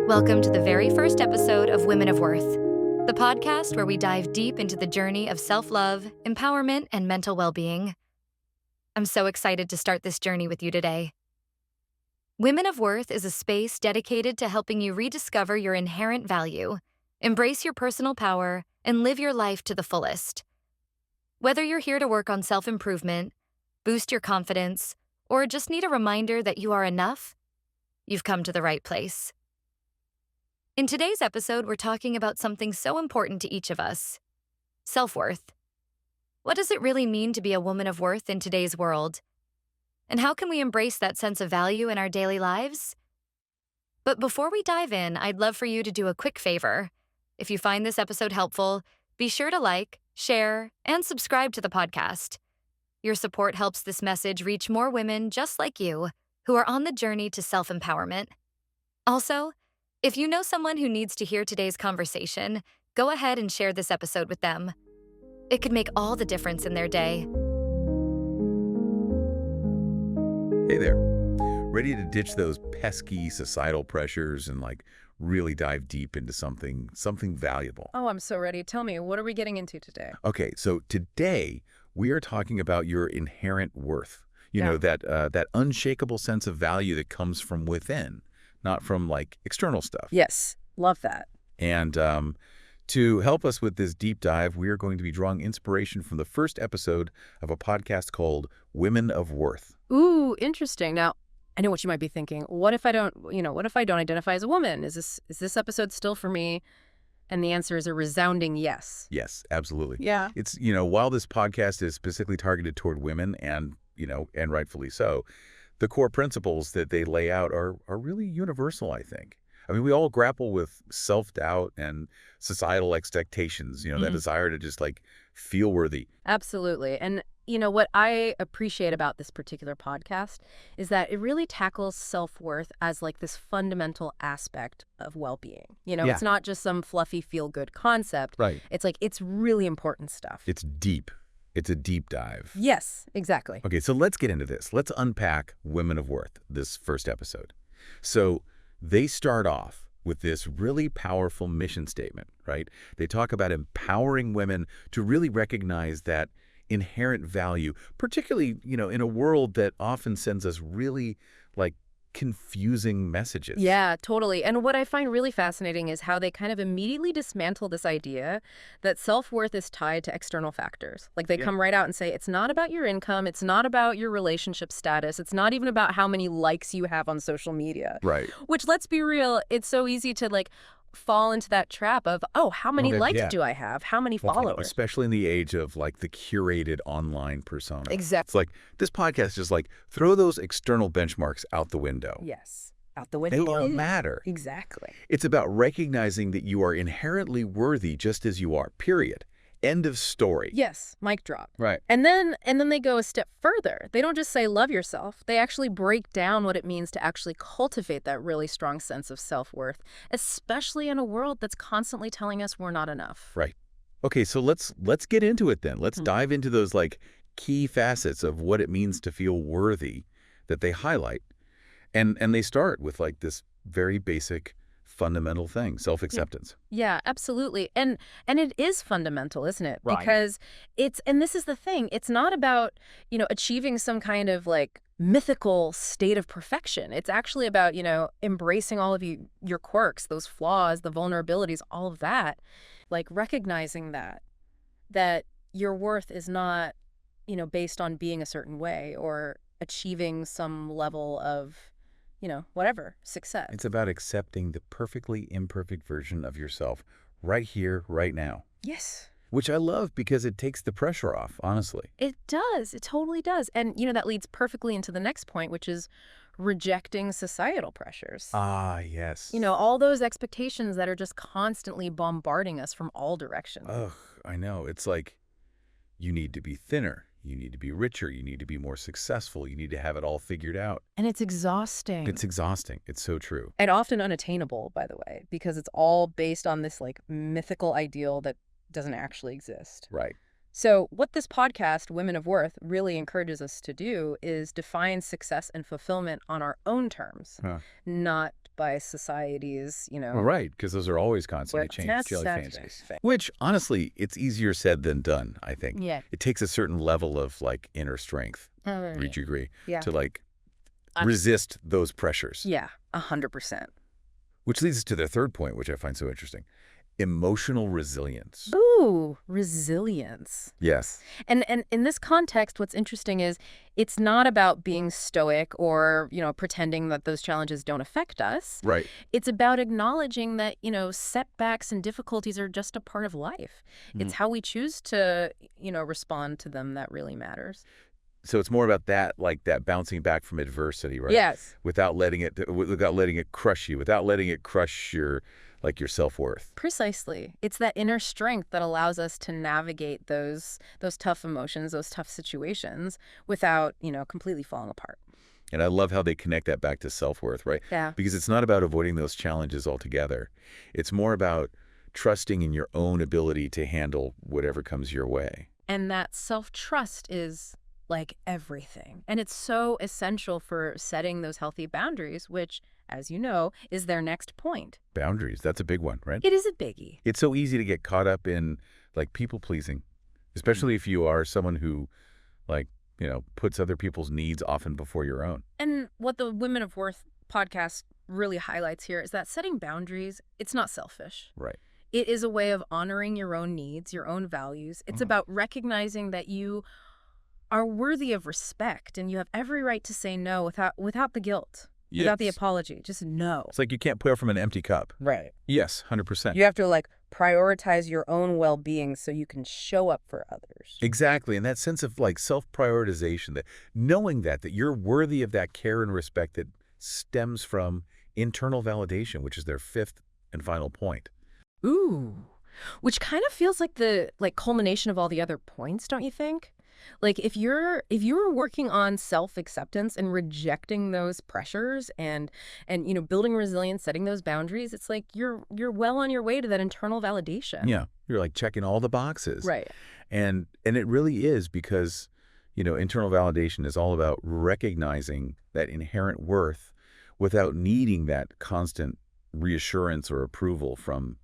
Welcome to the very first episode of Women of Worth, the podcast where we dive deep into the journey of self-love, empowerment, and mental well-being. I'm so excited to start this journey with you today. Women of Worth is a space dedicated to helping you rediscover your inherent value, embrace your personal power, and live your life to the fullest. Whether you're here to work on self-improvement, boost your confidence, or just need a reminder that you are enough, you've come to the right place. In today's episode, we're talking about something so important to each of us: self-worth. What does it really mean to be a woman of worth in today's world? And how can we embrace that sense of value in our daily lives? But before we dive in, I'd love for you to do a quick favor. If you find this episode helpful, be sure to like, share, and subscribe to the podcast. Your support helps this message reach more women just like you who are on the journey to self-empowerment. Also, if you know someone who needs to hear today's conversation, go ahead and share this episode with them. It could make all the difference in their day. Hey there. Ready to ditch those pesky societal pressures and really dive deep into something valuable? Oh, I'm so ready. Tell me, what are we getting into today? Okay, so today we are talking about your inherent worth. You know, that unshakable sense of value that comes from within, not from external stuff. Yes, love that. And to help us with this deep dive, we are going to be drawing inspiration from the first episode of a podcast called Women of Worth. Ooh, interesting. Now, I know what you might be thinking. What if I don't identify as a woman? Is this episode still for me? And the answer is a resounding yes. Yes, absolutely. Yeah. It's, while this podcast is specifically targeted toward women and rightfully so, the core principles that they lay out are really universal, I think. I mean, we all grapple with self-doubt and societal expectations, that desire to just feel worthy. Absolutely. And what I appreciate about this particular podcast is that it really tackles self-worth as this fundamental aspect of well-being. It's not just some fluffy feel-good concept. Right. It's really important stuff. It's deep. It's a deep dive. Yes, exactly. Okay, so let's get into this. Let's unpack Women of Worth, this first episode. So they start off with this really powerful mission statement, right? They talk about empowering women to really recognize that inherent value, particularly, in a world that often sends us really confusing messages. Yeah, totally. And what I find really fascinating is how they kind of immediately dismantle this idea that self-worth is tied to external factors. They come right out and say, it's not about your income, it's not about your relationship status, it's not even about how many likes you have on social media. Right. Which, let's be real, it's so easy to fall into that trap of, oh, how many likes do I have? How many followers? Especially in the age of the curated online persona. Exactly. It's this podcast just throw those external benchmarks out the window. Yes. Out the window. They don't matter. Exactly. It's about recognizing that you are inherently worthy just as you are, period. End of story. Yes, mic drop. Right. And then they go a step further. They don't just say love yourself. They actually break down what it means to actually cultivate that really strong sense of self-worth, especially in a world that's constantly telling us we're not enough. Right. Okay, so let's get into it then. Let's dive into those key facets of what it means to feel worthy that they highlight. And they start with this very basic fundamental thing, self-acceptance. Yeah, absolutely. And it is fundamental, isn't it? Right. Because and this is the thing, it's not about, achieving some kind of mythical state of perfection. It's actually about, embracing all of your quirks, those flaws, the vulnerabilities, all of that. Recognizing that your worth is not, based on being a certain way or achieving some level of whatever, success. It's about accepting the perfectly imperfect version of yourself right here, right now. Yes. Which I love because it takes the pressure off, honestly. It does. It totally does. And, that leads perfectly into the next point, which is rejecting societal pressures. Ah, yes. All those expectations that are just constantly bombarding us from all directions. Ugh, I know. It's you need to be thinner. You need to be richer. You need to be more successful. You need to have it all figured out. And it's exhausting. It's exhausting. It's so true. And often unattainable, by the way, because it's all based on this mythical ideal that doesn't actually exist. Right. So what this podcast, Women of Worth, really encourages us to do is define success and fulfillment on our own terms, not by society's, Well, right, because those are always constantly what's changing. necessary. Which, honestly, it's easier said than done, I think. Yeah. It takes a certain level of, like, inner strength, Oh, would you agree, yeah. to, like, I'm- resist those pressures. Yeah, 100%. Which leads us to the third point, which I find so interesting. Emotional resilience. Ooh, resilience. Yes. And in this context, what's interesting is it's not about being stoic or, pretending that those challenges don't affect us. Right. It's about acknowledging that, setbacks and difficulties are just a part of life. It's how we choose to, respond to them that really matters. So it's more about that, like that bouncing back from adversity, right? Yes. Without letting it crush you, without letting it crush your self-worth. Precisely. It's that inner strength that allows us to navigate those tough emotions, those tough situations without, completely falling apart. And I love how they connect that back to self-worth, right? Yeah. Because it's not about avoiding those challenges altogether. It's more about trusting in your own ability to handle whatever comes your way. And that self-trust is like everything. And it's so essential for setting those healthy boundaries, which, as you know, is their next point. Boundaries, that's a big one, right? It is a biggie. It's so easy to get caught up in, like, people-pleasing, especially if you are someone who, like, puts other people's needs often before your own. And what the Women of Worth podcast really highlights here is that setting boundaries, it's not selfish. Right. It is a way of honoring your own needs, your own values. It's about recognizing that you are worthy of respect and you have every right to say no without the guilt, without the Yes. apology. Just no. It's like you can't pour from an empty cup. Right. Yes, 100%. You have to prioritize your own well-being so you can show up for others. Exactly. And that sense of, like, self-prioritization, that knowing that you're worthy of that care and respect that stems from internal validation, which is their fifth and final point. Ooh. Which kind of feels like the culmination of all the other points, don't you think? Like if you're working on self-acceptance and rejecting those pressures and building resilience, setting those boundaries, it's like you're well on your way to that internal validation. Yeah. You're, like, checking all the boxes. Right. And it really is because, internal validation is all about recognizing that inherent worth without needing that constant reassurance or approval from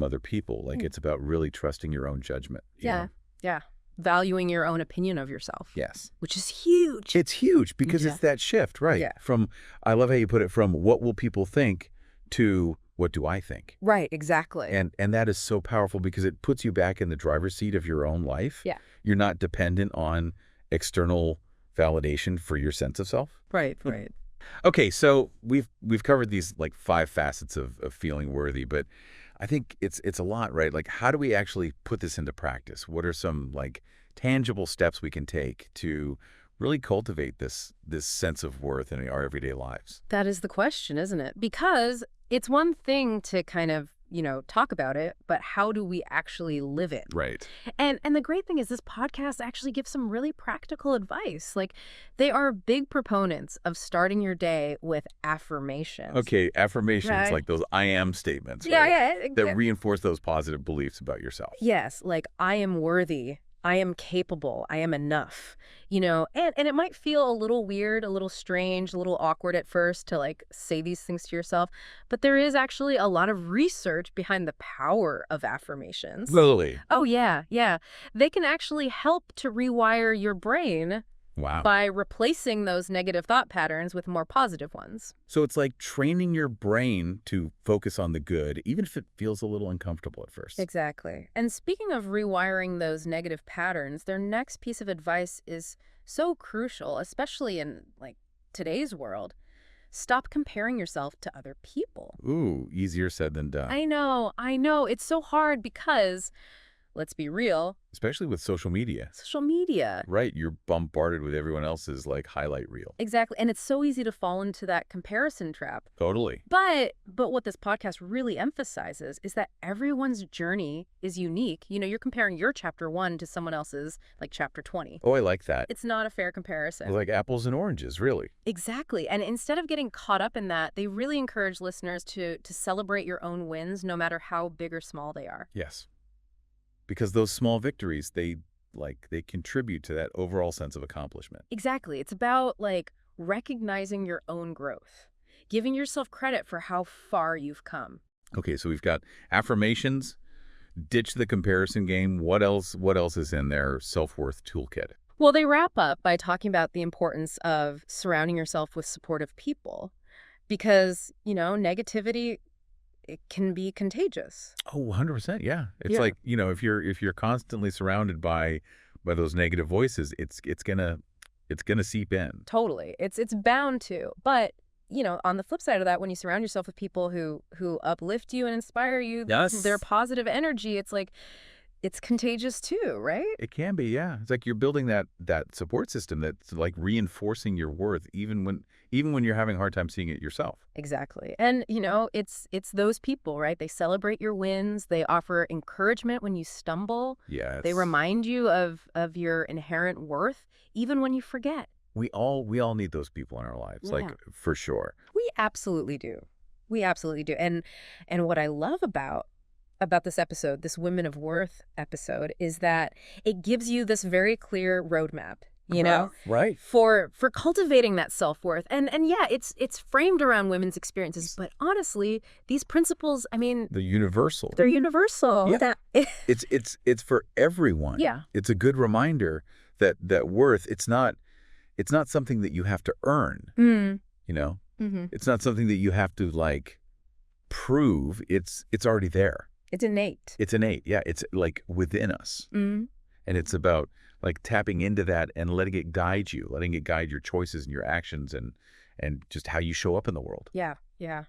other people. Like, it's about really trusting your own judgment. you know? Yeah. Valuing your own opinion of yourself. Yes. Which is huge. It's huge because Yeah. it's that shift, right? Yeah. I love how you put it, from what will people think to what do I think? Right, exactly. And that is so powerful because it puts you back in the driver's seat of your own life. Yeah. You're not dependent on external validation for your sense of self. Right. Okay, so we've covered these, like, 5 facets of feeling worthy, but I think it's a lot, right? Like, how do we actually put this into practice? What are some, like, tangible steps we can take to really cultivate this sense of worth in our everyday lives? That is the question, isn't it? Because it's one thing to kind of, talk about it, but how do we actually live it? Right. And the great thing is this podcast actually gives some really practical advice. Like, they are big proponents of starting your day with affirmations. Okay, affirmations, Right. like those I am statements, Yeah, right? yeah. That reinforce those positive beliefs about yourself. Yes, like I am worthy, I am capable, I am enough, and it might feel a little weird, a little strange, a little awkward at first to say these things to yourself, but there is actually a lot of research behind the power of affirmations. Literally. Oh, yeah. They can actually help to rewire your brain Wow. by replacing those negative thought patterns with more positive ones. So it's like training your brain to focus on the good, even if it feels a little uncomfortable at first. Exactly. And speaking of rewiring those negative patterns, their next piece of advice is so crucial, especially in today's world. Stop comparing yourself to other people. Ooh, easier said than done. I know. It's so hard because, let's be real, Especially with social media. social media. Right, you're bombarded with everyone else's, like, highlight reel. Exactly. And it's so easy to fall into that comparison trap. Totally. But what this podcast really emphasizes is that everyone's journey is unique. You're comparing your chapter 1 to someone else's, chapter 20. Oh, I like that. It's not a fair comparison. Like apples and oranges, really. Exactly. And instead of getting caught up in that, they really encourage listeners to celebrate your own wins, no matter how big or small they are. Yes. Because those small victories, they contribute to that overall sense of accomplishment. Exactly. It's about recognizing your own growth. giving yourself credit for how far you've come. Okay, so we've got affirmations, ditch the comparison game. What else is in their self-worth toolkit? Well, they wrap up by talking about the importance of surrounding yourself with supportive people because, negativity, it can be contagious. Oh, 100%, yeah. It's Yeah. like, if you're constantly surrounded by those negative voices, it's gonna seep in. Totally. It's bound to. But, on the flip side of that, when you surround yourself with people who uplift you and inspire you, Yes. their positive energy, it's like it's contagious too, right? It can be, yeah. It's like you're building that support system that's like reinforcing your worth even when you're having a hard time seeing it yourself. Exactly. And, it's those people, right? They celebrate your wins. They offer encouragement when you stumble. Yes. They remind you of your inherent worth, even when you forget. We all need those people in our lives, like Yeah. for sure. We absolutely do. We absolutely do. And what I love about this episode, this Women of Worth episode, is that it gives you this very clear roadmap, Right. for cultivating that self-worth. And yeah, it's framed around women's experiences, but honestly, these principles, I mean, The universal. they're universal. Yeah. It's for everyone. Yeah. It's a good reminder that worth, it's not something that you have to earn, Mm-hmm. It's not something that you have to like prove. It's already there. It's innate. It's innate. Yeah, it's like within us. Mm-hmm. And it's about like tapping into that and letting it guide you, letting it guide your choices and your actions and just how you show up in the world. Yeah, yeah.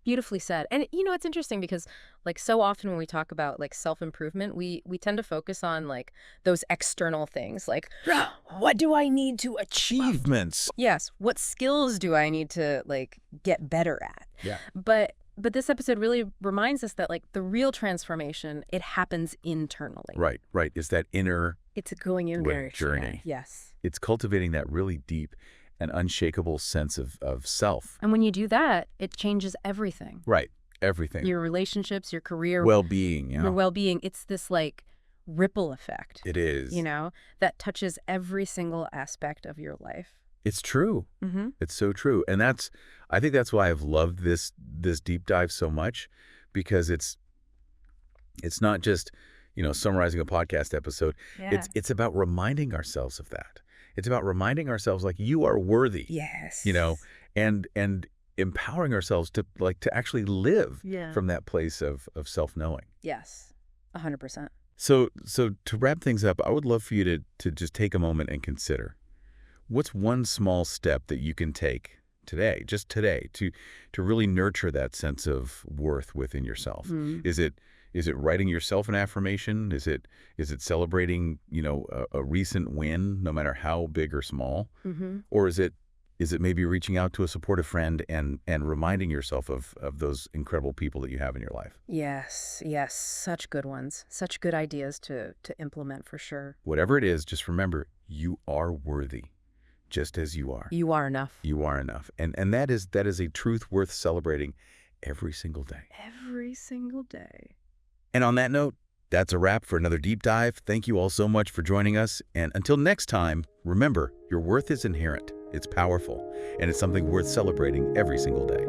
Beautifully said. And, it's interesting because, like, so often when we talk about, like, self-improvement, we tend to focus on, like, those external things. Like, what do I need to achieve? Achievements. Yes. What skills do I need to, like, get better at? Yeah. But this episode really reminds us that, like, the real transformation, it happens internally. Right. It's that inner It's a going in journey. Yes. It's cultivating that really deep and unshakable sense of self. And when you do that, it changes everything. Right. Everything. Your relationships, your career, well-being. your well-being. It's this, like, ripple effect, It is. that touches every single aspect of your life. It's true. Mm-hmm. It's so true. And I think that's why I've loved this deep dive so much, because it's not just, summarizing a podcast episode. Yeah. It's about reminding ourselves of that. It's about reminding ourselves like you are worthy. Yes. And empowering ourselves to actually live Yeah. from that place of self-knowing. Yes. 100%. So to wrap things up, I would love for you to just take a moment and consider, what's one small step that you can take today, just today, to really nurture that sense of worth within yourself? Mm. Is it writing yourself an affirmation? Is it celebrating, a recent win, no matter how big or small? Mm-hmm. Or is it maybe reaching out to a supportive friend and reminding yourself of those incredible people that you have in your life? Yes. Such good ones. Such good ideas to implement for sure. Whatever it is, just remember, you are worthy, just as you are. You are enough. You are enough. And that is a truth worth celebrating every single day. Every single day. And on that note, that's a wrap for another deep dive. Thank you all so much for joining us. And until next time, remember, your worth is inherent, it's powerful, and it's something worth celebrating every single day.